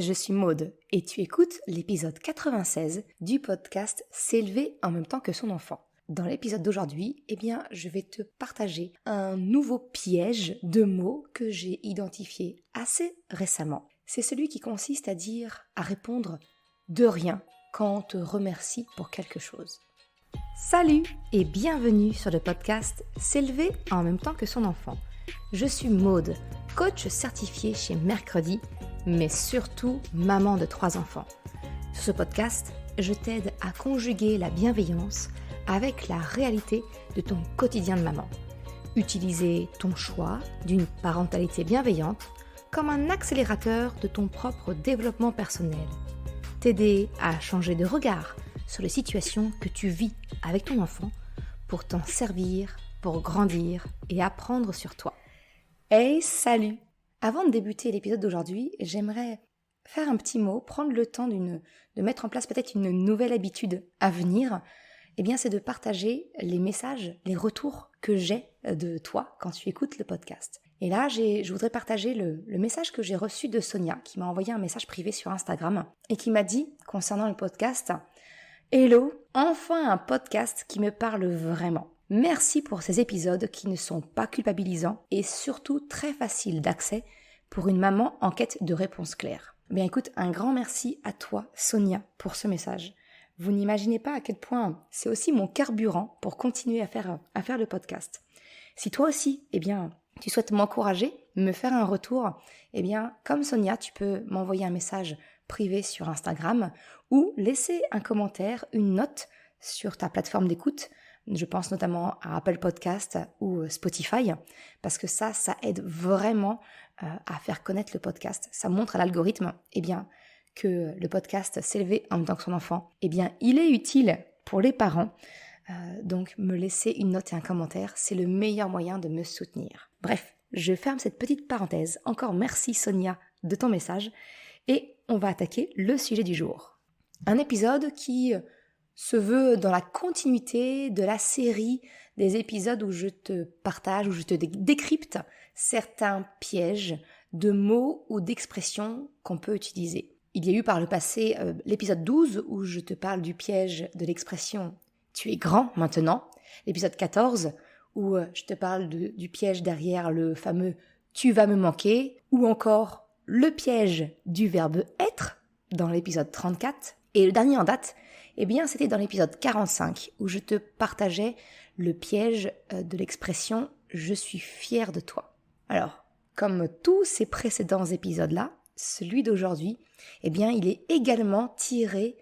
je suis Maude et tu écoutes l'épisode 96 du podcast S'élever en même temps que son enfant. Dans l'épisode d'aujourd'hui, je vais te partager un nouveau piège de mots que j'ai identifié assez récemment. C'est celui qui consiste à répondre de rien quand on te remercie pour quelque chose. Salut et bienvenue sur le podcast S'élever en même temps que son enfant. Je suis Maude, coach certifié chez Mercredi, mais surtout maman de 3 enfants. Sur ce podcast, je t'aide à conjuguer la bienveillance avec la réalité de ton quotidien de maman. Utiliser ton choix d'une parentalité bienveillante comme un accélérateur de ton propre développement personnel. T'aider à changer de regard sur les situations que tu vis avec ton enfant pour t'en servir, pour grandir et apprendre sur toi. Hey, salut! Avant de débuter l'épisode d'aujourd'hui, j'aimerais faire un petit mot, prendre le temps de mettre en place peut-être une nouvelle habitude à venir. C'est de partager les messages, les retours que j'ai de toi quand tu écoutes le podcast. Et là, je voudrais partager le message que j'ai reçu de Sonia, qui m'a envoyé un message privé sur Instagram et qui m'a dit, concernant le podcast, « Hello, enfin un podcast qui me parle vraiment. Merci pour ces épisodes qui ne sont pas culpabilisants et surtout très faciles d'accès pour une maman en quête de réponses claires. » Écoute, un grand merci à toi, Sonia, pour ce message. Vous n'imaginez pas à quel point c'est aussi mon carburant pour continuer à faire le podcast. Si toi aussi, tu souhaites m'encourager, me faire un retour, comme Sonia, tu peux m'envoyer un message privé sur Instagram ou laisser un commentaire, une note sur ta plateforme d'écoute. Je pense notamment à Apple Podcast ou Spotify, parce que ça aide vraiment à faire connaître le podcast. Ça montre à l'algorithme, que le podcast S'élever en même temps que son enfant, il est utile pour les parents. Donc me laisser une note et un commentaire, c'est le meilleur moyen de me soutenir. Bref, je ferme cette petite parenthèse. Encore merci Sonia de ton message et on va attaquer le sujet du jour. Un épisode qui se veut dans la continuité de la série des épisodes où je te partage, où je te décrypte certains pièges de mots ou d'expressions qu'on peut utiliser. Il y a eu par le passé l'épisode 12 où je te parle du piège de l'expression « tu es grand maintenant », l'épisode 14 où je te parle du piège derrière le fameux « tu vas me manquer » ou encore le piège du verbe « être » dans l'épisode 34. Et le dernier en date, c'était dans l'épisode 45 où je te partageais le piège de l'expression « je suis fière de toi ». Alors, comme tous ces précédents épisodes-là, celui d'aujourd'hui, il est également tiré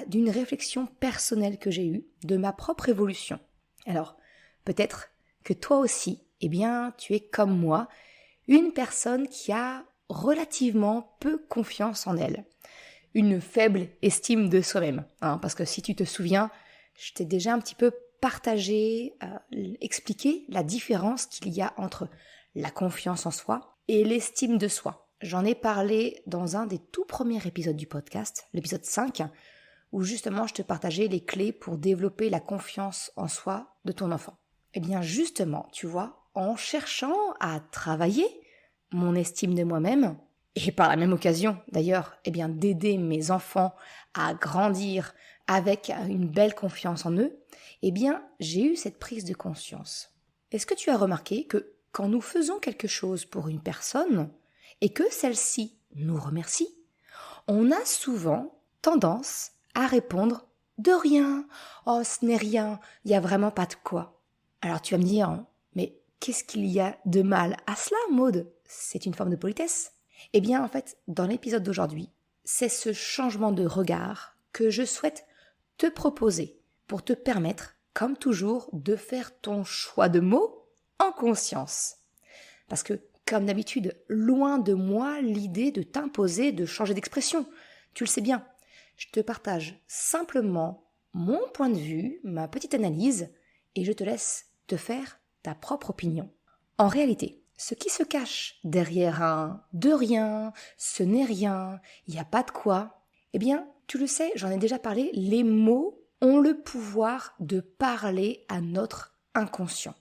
d'une réflexion personnelle que j'ai eue, de ma propre évolution. Alors, peut-être que toi aussi, tu es comme moi, une personne qui a relativement peu confiance en elle. Une faible estime de soi-même. Parce que si tu te souviens, je t'ai déjà un petit peu partagé, expliqué la différence qu'il y a entre la confiance en soi et l'estime de soi. J'en ai parlé dans un des tout premiers épisodes du podcast, l'épisode 5, où justement je te partageais les clés pour développer la confiance en soi de ton enfant. Justement, tu vois, en cherchant à travailler mon estime de moi-même, et par la même occasion d'ailleurs, d'aider mes enfants à grandir avec une belle confiance en eux, j'ai eu cette prise de conscience. Est-ce que tu as remarqué que quand nous faisons quelque chose pour une personne, et que celle-ci nous remercie, on a souvent tendance à répondre « de rien, oh ce n'est rien, il n'y a vraiment pas de quoi ». Alors tu vas me dire « mais qu'est-ce qu'il y a de mal à cela, Maude ? C'est une forme de politesse ». En fait, dans l'épisode d'aujourd'hui, c'est ce changement de regard que je souhaite te proposer pour te permettre, comme toujours, de faire ton choix de mots en conscience. Parce que comme d'habitude, loin de moi l'idée de t'imposer de changer d'expression. Tu le sais bien, je te partage simplement mon point de vue, ma petite analyse, et je te laisse te faire ta propre opinion. En réalité, ce qui se cache derrière un « de rien »,« ce n'est rien »,« il n'y a pas de quoi », tu le sais, j'en ai déjà parlé, les mots ont le pouvoir de parler à notre inconscient.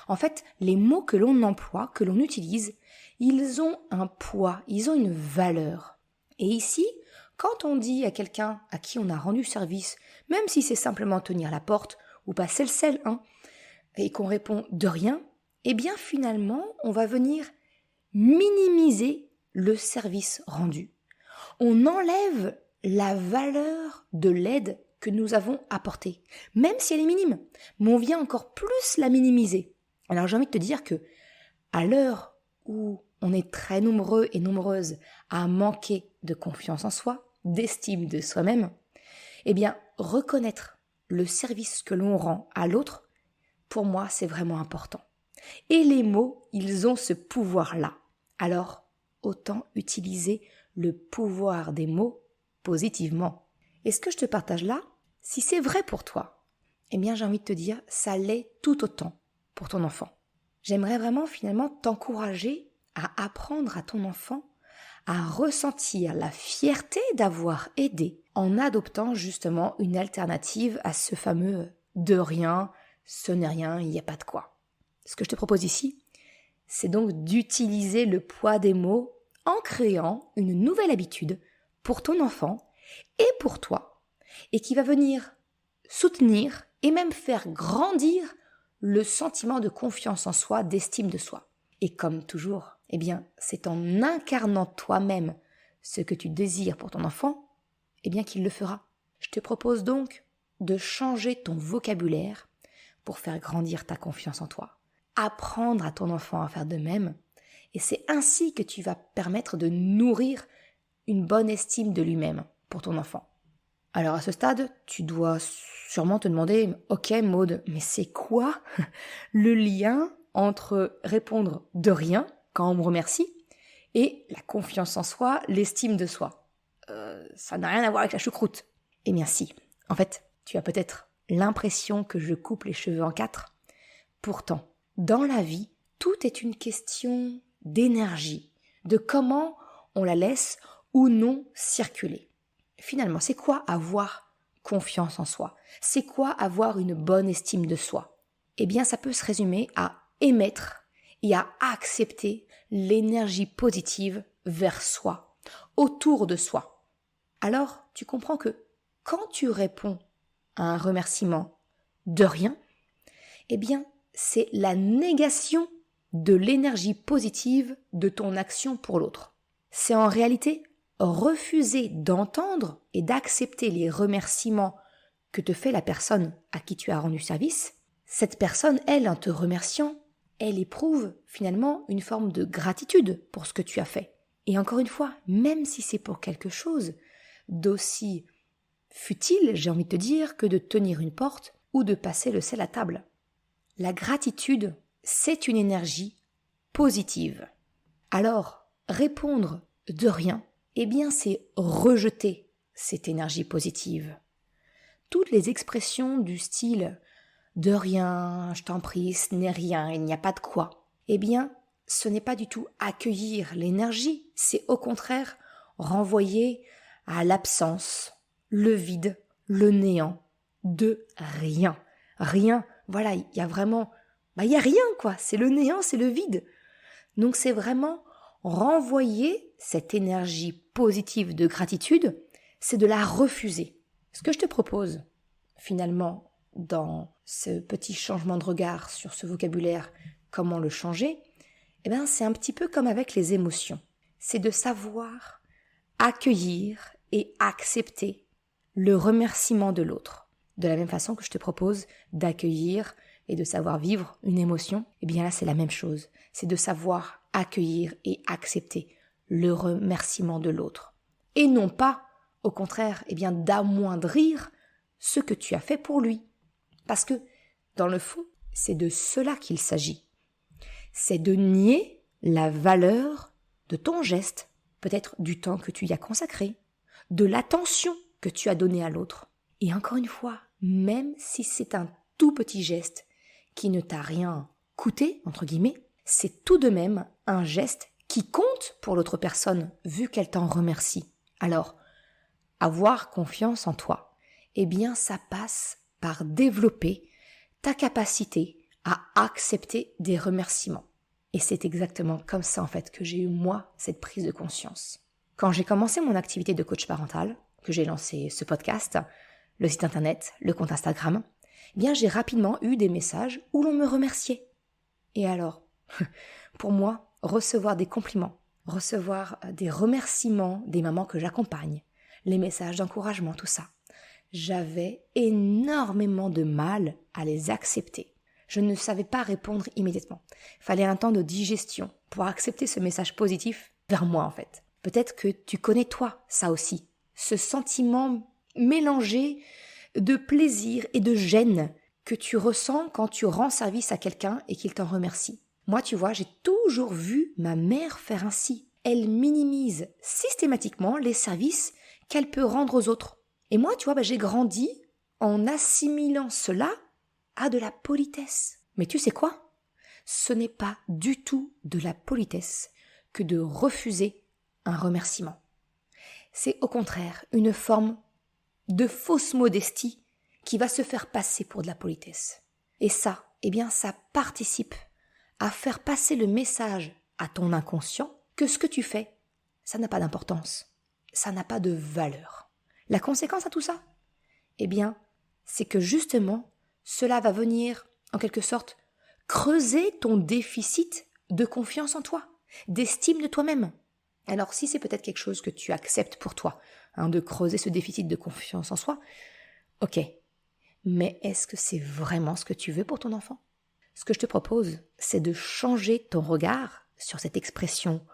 En fait, les mots que l'on emploie, que l'on utilise, ils ont un poids, ils ont une valeur. Et ici, quand on dit à quelqu'un à qui on a rendu service, même si c'est simplement tenir la porte ou passer le sel, et qu'on répond de rien, eh bien finalement, on va venir minimiser le service rendu. On enlève la valeur de l'aide que nous avons apportée, même si elle est minime, mais on vient encore plus la minimiser. Alors j'ai envie de te dire que, à l'heure où on est très nombreux et nombreuses à manquer de confiance en soi, d'estime de soi-même, eh bien, reconnaître le service que l'on rend à l'autre, pour moi, c'est vraiment important. Et les mots, ils ont ce pouvoir-là. Alors, autant utiliser le pouvoir des mots positivement. Et ce que je te partage là, si c'est vrai pour toi, eh bien, j'ai envie de te dire, ça l'est tout autant pour ton enfant. J'aimerais vraiment finalement t'encourager à apprendre à ton enfant à ressentir la fierté d'avoir aidé en adoptant justement une alternative à ce fameux « de rien », « ce n'est rien, il n'y a pas de quoi ». Ce que je te propose ici, c'est donc d'utiliser le poids des mots en créant une nouvelle habitude pour ton enfant et pour toi, et qui va venir soutenir et même faire grandir le sentiment de confiance en soi, d'estime de soi. Et comme toujours, eh bien, c'est en incarnant toi-même ce que tu désires pour ton enfant, eh bien qu'il le fera. Je te propose donc de changer ton vocabulaire pour faire grandir ta confiance en toi. Apprendre à ton enfant à faire de même, et c'est ainsi que tu vas permettre de nourrir une bonne estime de lui-même pour ton enfant. Alors à ce stade, tu dois sûrement te demander « Ok Maud, mais c'est quoi le lien entre répondre de rien quand on me remercie et la confiance en soi, l'estime de soi ça n'a rien à voir avec la choucroute. » Eh bien si, en fait, tu as peut-être l'impression que je coupe les cheveux en quatre. Pourtant, dans la vie, tout est une question d'énergie, de comment on la laisse ou non circuler. Finalement, c'est quoi avoir confiance en soi? C'est quoi avoir une bonne estime de soi? Eh bien, ça peut se résumer à émettre et à accepter l'énergie positive vers soi, autour de soi. Alors, tu comprends que quand tu réponds à un remerciement de rien, eh bien, c'est la négation de l'énergie positive de ton action pour l'autre. C'est en réalité refuser d'entendre et d'accepter les remerciements que te fait la personne à qui tu as rendu service. Cette personne, elle, en te remerciant, elle éprouve finalement une forme de gratitude pour ce que tu as fait. Et encore une fois, même si c'est pour quelque chose d'aussi futile, j'ai envie de te dire, que de tenir une porte ou de passer le sel à table. La gratitude, c'est une énergie positive. Alors, répondre de rien, eh bien c'est rejeter cette énergie positive. Toutes les expressions du style « de rien, je t'en prie, ce n'est rien, il n'y a pas de quoi », eh bien, ce n'est pas du tout accueillir l'énergie, c'est au contraire renvoyer à l'absence, le vide, le néant, de rien. Rien, voilà, il y a vraiment, il y a rien quoi, c'est le néant, c'est le vide. Donc c'est vraiment renvoyer cette énergie positive de gratitude, c'est de la refuser. Ce que je te propose, finalement, dans ce petit changement de regard sur ce vocabulaire, comment le changer, eh bien, c'est un petit peu comme avec les émotions. C'est de savoir accueillir et accepter le remerciement de l'autre. De la même façon que je te propose d'accueillir et de savoir vivre une émotion, eh bien là, c'est la même chose. C'est de savoir accueillir et accepter le remerciement de l'autre. Et non pas, au contraire, eh bien, d'amoindrir ce que tu as fait pour lui. Parce que, dans le fond, c'est de cela qu'il s'agit. C'est de nier la valeur de ton geste, peut-être du temps que tu y as consacré, de l'attention que tu as donnée à l'autre. Et encore une fois, même si c'est un tout petit geste qui ne t'a rien coûté, entre guillemets, c'est tout de même un geste qui compte pour l'autre personne, vu qu'elle t'en remercie. Alors, avoir confiance en toi, eh bien, ça passe par développer ta capacité à accepter des remerciements. Et c'est exactement comme ça, en fait, que j'ai eu, moi, cette prise de conscience. Quand j'ai commencé mon activité de coach parental, que j'ai lancé ce podcast, le site internet, le compte Instagram, eh bien j'ai rapidement eu des messages où l'on me remerciait. Et alors, pour moi, recevoir des compliments, recevoir des remerciements des mamans que j'accompagne, les messages d'encouragement, tout ça, j'avais énormément de mal à les accepter. Je ne savais pas répondre immédiatement. Il fallait un temps de digestion pour accepter ce message positif vers moi en fait. Peut-être que tu connais toi ça aussi, ce sentiment mélangé de plaisir et de gêne que tu ressens quand tu rends service à quelqu'un et qu'il t'en remercie. Moi, tu vois, j'ai toujours vu ma mère faire ainsi. Elle minimise systématiquement les services qu'elle peut rendre aux autres. Et moi, tu vois, j'ai grandi en assimilant cela à de la politesse. Mais tu sais quoi ? Ce n'est pas du tout de la politesse que de refuser un remerciement. C'est au contraire une forme de fausse modestie qui va se faire passer pour de la politesse. Et ça, ça participe à faire passer le message à ton inconscient que ce que tu fais, ça n'a pas d'importance, ça n'a pas de valeur. La conséquence à tout ça, c'est que justement, cela va venir, en quelque sorte, creuser ton déficit de confiance en toi, d'estime de toi-même. Alors si c'est peut-être quelque chose que tu acceptes pour toi, de creuser ce déficit de confiance en soi, ok, mais est-ce que c'est vraiment ce que tu veux pour ton enfant ? Ce que je te propose, c'est de changer ton regard sur cette expression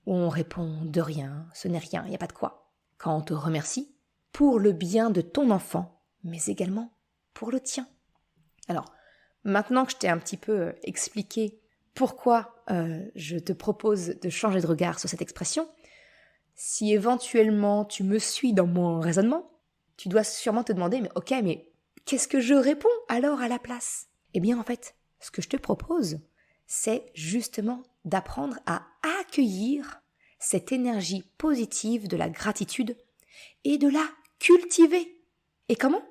où on répond de rien, ce n'est rien, il n'y a pas de quoi. Quand on te remercie, pour le bien de ton enfant, mais également pour le tien. Alors, maintenant que je t'ai un petit peu expliqué pourquoi je te propose de changer de regard sur cette expression, si éventuellement tu me suis dans mon raisonnement, tu dois sûrement te demander, mais qu'est-ce que je réponds alors à la place ? En fait, ce que je te propose, c'est justement d'apprendre à accueillir cette énergie positive de la gratitude et de la cultiver. Et comment ?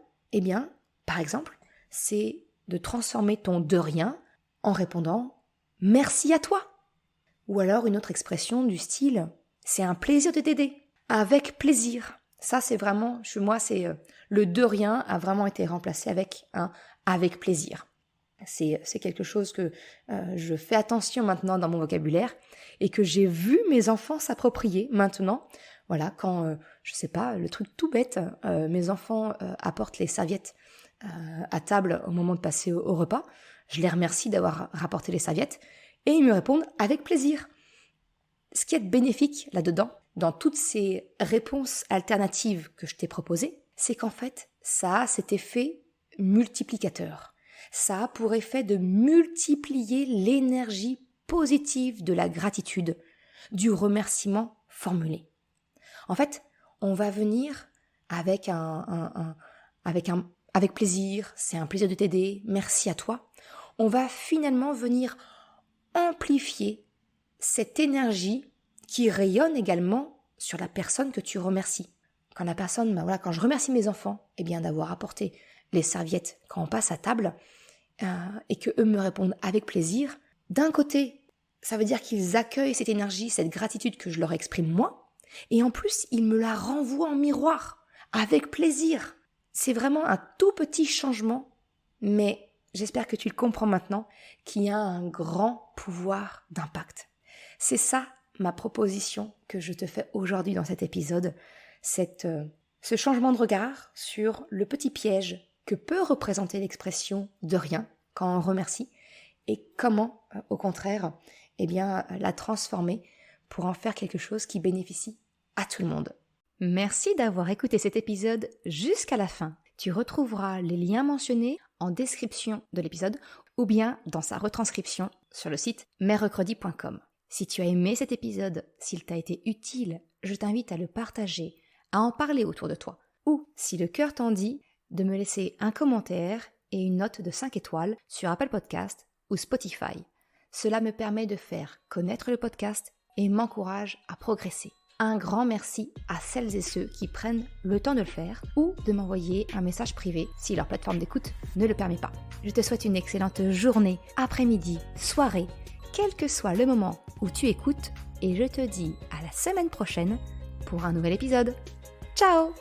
Par exemple, c'est de transformer ton de rien en répondant « merci à toi ». Ou alors une autre expression du style « c'est un plaisir de t'aider », avec plaisir. Ça, c'est vraiment, chez moi, le de rien a vraiment été remplacé avec un « avec plaisir ». C'est quelque chose que je fais attention maintenant dans mon vocabulaire et que j'ai vu mes enfants s'approprier maintenant. Voilà, quand, le truc tout bête, mes enfants apportent les serviettes à table au moment de passer au repas. Je les remercie d'avoir rapporté les serviettes et ils me répondent avec plaisir. Ce qui est bénéfique là-dedans, dans toutes ces réponses alternatives que je t'ai proposées, c'est qu'en fait, ça a cet effet multiplicateur. Ça a pour effet de multiplier l'énergie positive de la gratitude, du remerciement formulé. En fait, on va venir avec avec plaisir, c'est un plaisir de t'aider, merci à toi. On va finalement venir amplifier cette énergie qui rayonne également sur la personne que tu remercies. Quand la personne, quand je remercie mes enfants, d'avoir apporté les serviettes quand on passe à table, et que eux me répondent avec plaisir, d'un côté, ça veut dire qu'ils accueillent cette énergie, cette gratitude que je leur exprime moi, et en plus, ils me la renvoient en miroir, avec plaisir. C'est vraiment un tout petit changement, mais j'espère que tu le comprends maintenant, qui a un grand pouvoir d'impact. C'est ça ma proposition que je te fais aujourd'hui dans cet épisode, ce changement de regard sur le petit piège que peut représenter l'expression de rien quand on remercie et comment, au contraire, la transformer pour en faire quelque chose qui bénéficie à tout le monde. Merci d'avoir écouté cet épisode jusqu'à la fin. Tu retrouveras les liens mentionnés en description de l'épisode ou bien dans sa retranscription sur le site merrecredi.com. Si tu as aimé cet épisode, s'il t'a été utile, je t'invite à le partager, à en parler autour de toi. Ou, si le cœur t'en dit, de me laisser un commentaire et une note de 5 étoiles sur Apple Podcast ou Spotify. Cela me permet de faire connaître le podcast et m'encourage à progresser. Un grand merci à celles et ceux qui prennent le temps de le faire ou de m'envoyer un message privé si leur plateforme d'écoute ne le permet pas. Je te souhaite une excellente journée, après-midi, soirée, quel que soit le moment où tu écoutes et je te dis à la semaine prochaine pour un nouvel épisode. Ciao!